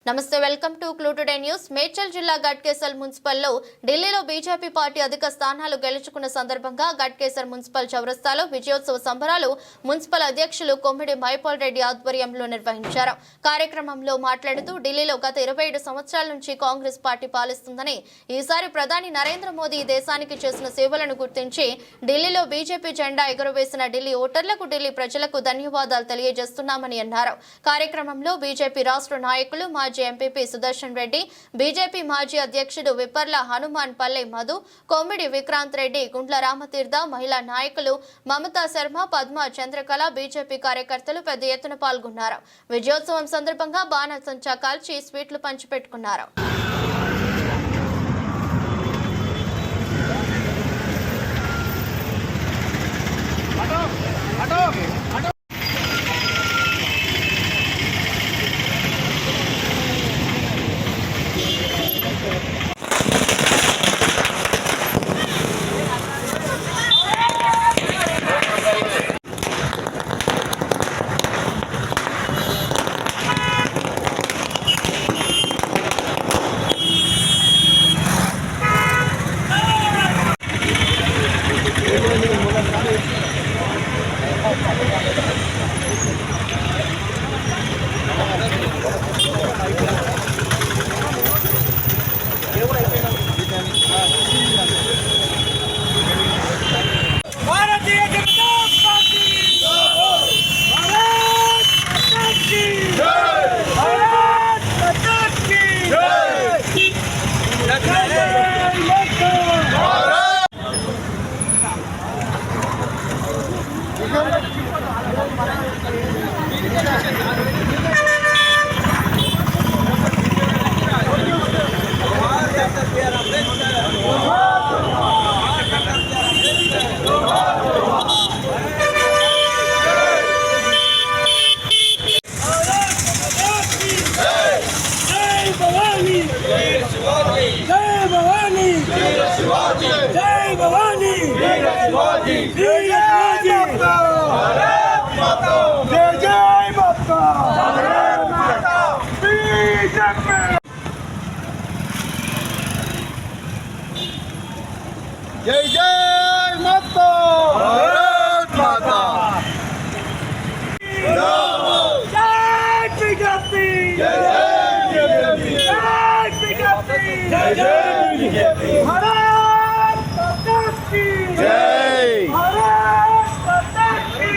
నమస్తే, welcome to clue today news. Medchal జిల్లా గట్కేసర్ మున్సిపల్లో ఢిల్లీలో బీజేపీ పార్టీ అధిక స్థానాలు గెలుచుకున్న సందర్భంగా గట్కేసర్ మున్సిపల్ చౌరస్తాలో విజయోత్సవ సంబరాలు మున్సిపల్ అధ్యక్షులు కొమ్మిడి మైపాల్ రెడ్డి ఆధ్వర్యంలో నిర్వహించారు. కార్యక్రమంలో మాట్లాడుతూ ఢిల్లీలో గత 27 సంవత్సరాల నుంచి కాంగ్రెస్ పార్టీ పాలిస్తుందని, ఈసారి ప్రధాని నరేంద్ర మోదీ దేశానికి చేసిన సేవలను గుర్తించి ఢిల్లీలో బీజేపీ జెండా ఎగురవేసిన ఢిల్లీ ఓటర్లకు, ఢిల్లీ ప్రజలకు ధన్యవాదాలు తెలియజేస్తున్నామని అన్నారు. కార్యక్రమంలో బీజేపీ రాష్ట్ర నాయకులు మాజీ ఎంపీపీ సుదర్శన్ రెడ్డి, బీజేపీ మాజీ అధ్యక్షుడు విపర్ల హనుమాన్ పల్లె మధు, కొమ్మిడి విక్రాంత్ రెడ్డి, గుండ్ల రామతీర్థ, మహిళా నాయకులు మమతా శర్మ, పద్మ, చంద్రకళ, బీజేపీ కార్యకర్తలు పెద్ద ఎత్తున పాల్గొన్నారు. విజయోత్సవం సందర్భంగా బాణసంచా కాల్చి స్వీట్లు పంచిపెట్టుకున్నారు. जय जय माता भारत माता जय बीजेपी जय बीजेपी जय बीजेपी भारत माता की जय भारत माता की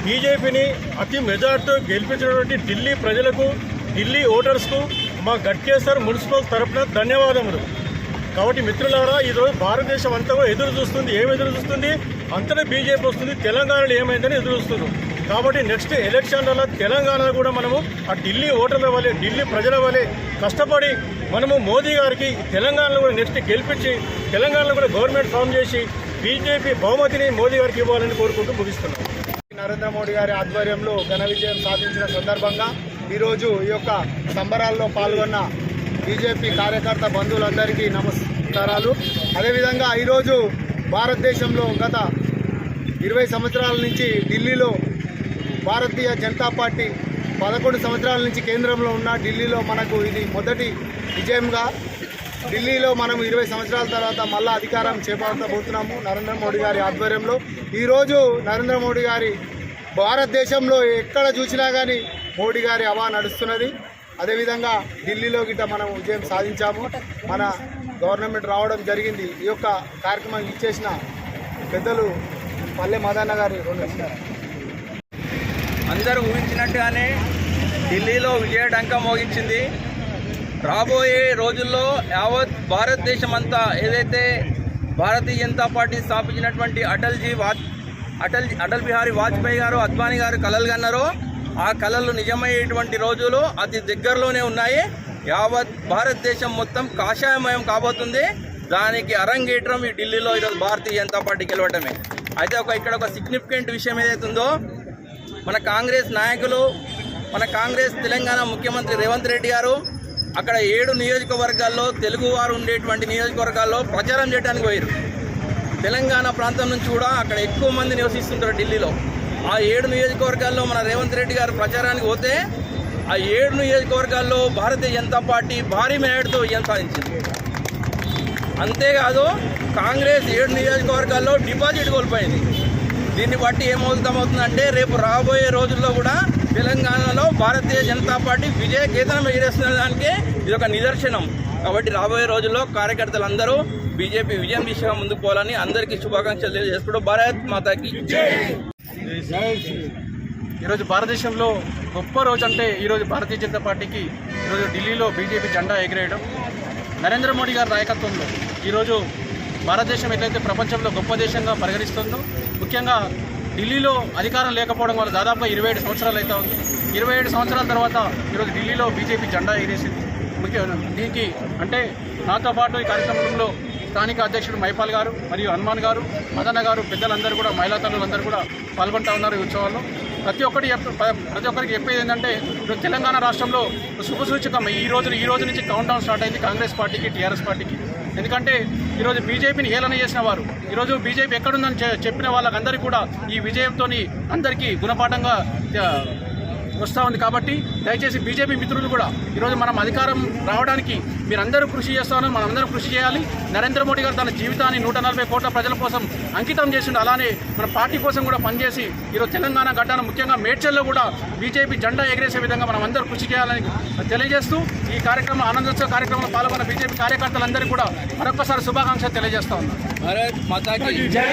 బీజేపీని అతి మెజార్టీతో గెలిపించినటువంటి ఢిల్లీ ప్రజలకు, ఢిల్లీ ఓటర్స్కు మా గట్కేసర్ మున్సిపల్ తరఫున ధన్యవాదములు. కాబట్టి మిత్రులారా, ఈరోజు భారతదేశం అంతా ఎదురు చూస్తుంది. ఏం ఎదురు చూస్తుంది? అంతటా బీజేపీ వస్తుంది, తెలంగాణలో ఏమైందని ఎదురు చూస్తున్నారు. కాబట్టి నెక్స్ట్ ఎలక్షన్లలో తెలంగాణలో కూడా మనము ఆ ఢిల్లీ ఓటర్ల వల్లే, ఢిల్లీ ప్రజల వల్లే కష్టపడి మనము మోదీ గారికి తెలంగాణలో కూడా నెక్స్ట్ గెలిపించి తెలంగాణలో కూడా గవర్నమెంట్ ఫామ్ చేసి బీజేపీ బహుమతిని మోదీ గారికి ఇవ్వాలని కోరుకుంటూ ముగిస్తున్నాం. నరేంద్ర మోడీ గారి ఆధ్వర్యంలో ఘన విజయం సాధించిన సందర్భంగా ఈరోజు ఈ యొక్క సంబరాల్లో పాల్గొన్న బీజేపీ కార్యకర్త బంధువులందరికీ నమస్కారాలు. అదేవిధంగా ఈరోజు భారతదేశంలో గత 20 సంవత్సరాల నుంచి ఢిల్లీలో భారతీయ జనతా పార్టీ 11 సంవత్సరాల నుంచి కేంద్రంలో ఉన్న ఢిల్లీలో మనకు ఇది మొదటి విజయంగా, ఢిల్లీలో మనం 20 సంవత్సరాల తర్వాత మళ్ళా అధికారం చేపట్టబోతున్నాము నరేంద్ర మోడీ గారి ఆధ్వర్యంలో. ఈరోజు నరేంద్ర మోడీ గారి భారతదేశంలో ఎక్కడ చూసినా కానీ మోడీ గారి హవా నడుస్తున్నది. అదేవిధంగా ఢిల్లీలో గిట్ట మనం విజయం సాధించాము, మన గవర్నమెంట్ రావడం జరిగింది. ఈ యొక్క కార్యక్రమం ఇచ్చేసిన పెద్దలు పల్లె మదన్న గారి అందరూ ఊహించినట్టుగానే ఢిల్లీలో విజయడంక మోగించింది. రాబోయే రోజుల్లో యావత్ భారతదేశం అంతా ఏదైతే భారతీయ జనతా పార్టీ స్థాపించినటువంటి అటల్ బిహారీ వాజ్పేయి గారు, అద్వానీ గారు కలలు కన్నారో ఆ కలలు నిజమయ్యేటువంటి రోజులు అతి దగ్గరలోనే ఉన్నాయి. యావత్ భారతదేశం మొత్తం కాషాయమయం కాబోతుంది. దానికి అరంగేట్రం ఈ ఢిల్లీలో ఈరోజు భారతీయ జనతా పార్టీ గెలవటమే. అయితే ఇక్కడ ఒక సిగ్నిఫికెంట్ విషయం ఏదైతే ఉందో, మన కాంగ్రెస్ నాయకులు, మన కాంగ్రెస్ తెలంగాణ ముఖ్యమంత్రి రేవంత్ రెడ్డి గారు అక్కడ 7 నియోజకవర్గాల్లో తెలుగువారు ఉండేటువంటి నియోజకవర్గాల్లో ప్రచారం చేయడానికి పోయారు. తెలంగాణ ప్రాంతం నుంచి కూడా అక్కడ ఎక్కువ మంది నివసిస్తుంటారు ఢిల్లీలో. ఆ 7 నియోజకవర్గాల్లో మన రేవంత్ రెడ్డి గారు ప్రచారానికి పోతే ఆ 7 నియోజకవర్గాల్లో భారతీయ జనతా పార్టీ భారీ మేరతో విజయం సాధించింది. అంతేకాదు కాంగ్రెస్ 7 నియోజకవర్గాల్లో డిపాజిట్ కోల్పోయింది. దీన్ని బట్టి ఏమవుతుందంటే రేపు రాబోయే రోజుల్లో కూడా తెలంగాణలో భారతీయ జనతా పార్టీ విజయ కేతనం ఎగిరేస్తున్న దానికి ఇది ఒక నిదర్శనం. కాబట్టి రాబోయే రోజుల్లో కార్యకర్తలందరూ బీజేపీ విజయం దిశగా ముందుకు పోవాలని అందరికీ శుభాకాంక్షలు తెలియజేసుకుంటూ భారత్ మాతాకి జై. ఈరోజు భారతదేశంలో గొప్ప రోజు అంటే ఈరోజు భారతీయ జనతా పార్టీకి ఈరోజు ఢిల్లీలో బీజేపీ జెండా ఎగిరేయడం, నరేంద్ర మోడీ గారి నాయకత్వంలో ఈరోజు భారతదేశం ఎట్లయితే ప్రపంచంలో గొప్ప దేశంగా పరిగణిస్తుందో, ముఖ్యంగా ఢిల్లీలో అధికారం లేకపోవడం వల్ల దాదాపుగా 27 సంవత్సరాలు అయితే ఉంది. 27 సంవత్సరాల తర్వాత ఈరోజు ఢిల్లీలో బీజేపీ జెండా ఎగిరేసింది. దీనికి అంటే నాతో పాటు ఈ కార్యక్రమంలో స్థానిక అధ్యక్షుడు మైపాల్ గారు మరియు హనుమాన్ గారు, మదన్న గారు, పెద్దలందరూ కూడా, మహిళా తల్లులందరూ కూడా పాల్గొంటూ ఉన్నారు ఈ ఉత్సవాల్లో. ప్రతి ఒక్కరికి చెప్పేది ఏంటంటే ఇప్పుడు తెలంగాణ రాష్ట్రంలో శుభసూచకం ఈ రోజు నుంచి కౌంట్ డౌన్ స్టార్ట్ అయింది కాంగ్రెస్ పార్టీకి, టీఆర్ఎస్ పార్టీకి. ఎందుకంటే ఈరోజు బీజేపీని హేళన చేసిన వారు, ఈరోజు బీజేపీ ఎక్కడుందని చెప్పిన వాళ్ళకందరికీ కూడా ఈ విజయంతో అందరికీ గుణపాఠంగా వస్తూ ఉంది. కాబట్టి దయచేసి బీజేపీ మిత్రులు కూడా ఈరోజు మనం అధికారం రావడానికి మీరందరూ కృషి చేస్తామని మనందరం కృషి చేయాలి. నరేంద్ర మోడీ గారు తన జీవితాన్ని 140 కోట్ల ప్రజల కోసం అంకితం చేసిండు. అలానే మన పార్టీ కోసం కూడా పనిచేసి ఈరోజు తెలంగాణ గడ్డను ముఖ్యంగా మేడ్చల్లో కూడా బీజేపీ జెండా ఎగిరేసే విధంగా మనం అందరూ కృషి చేయాలని తెలియజేస్తూ ఈ కార్యక్రమం ఆనందోత్సవ కార్యక్రమంలో పాల్గొన్న బీజేపీ కార్యకర్తలందరికీ కూడా మరొకసారి శుభాకాంక్షలు తెలియజేస్తా ఉన్నాం. భారత్ మాతాకి జై.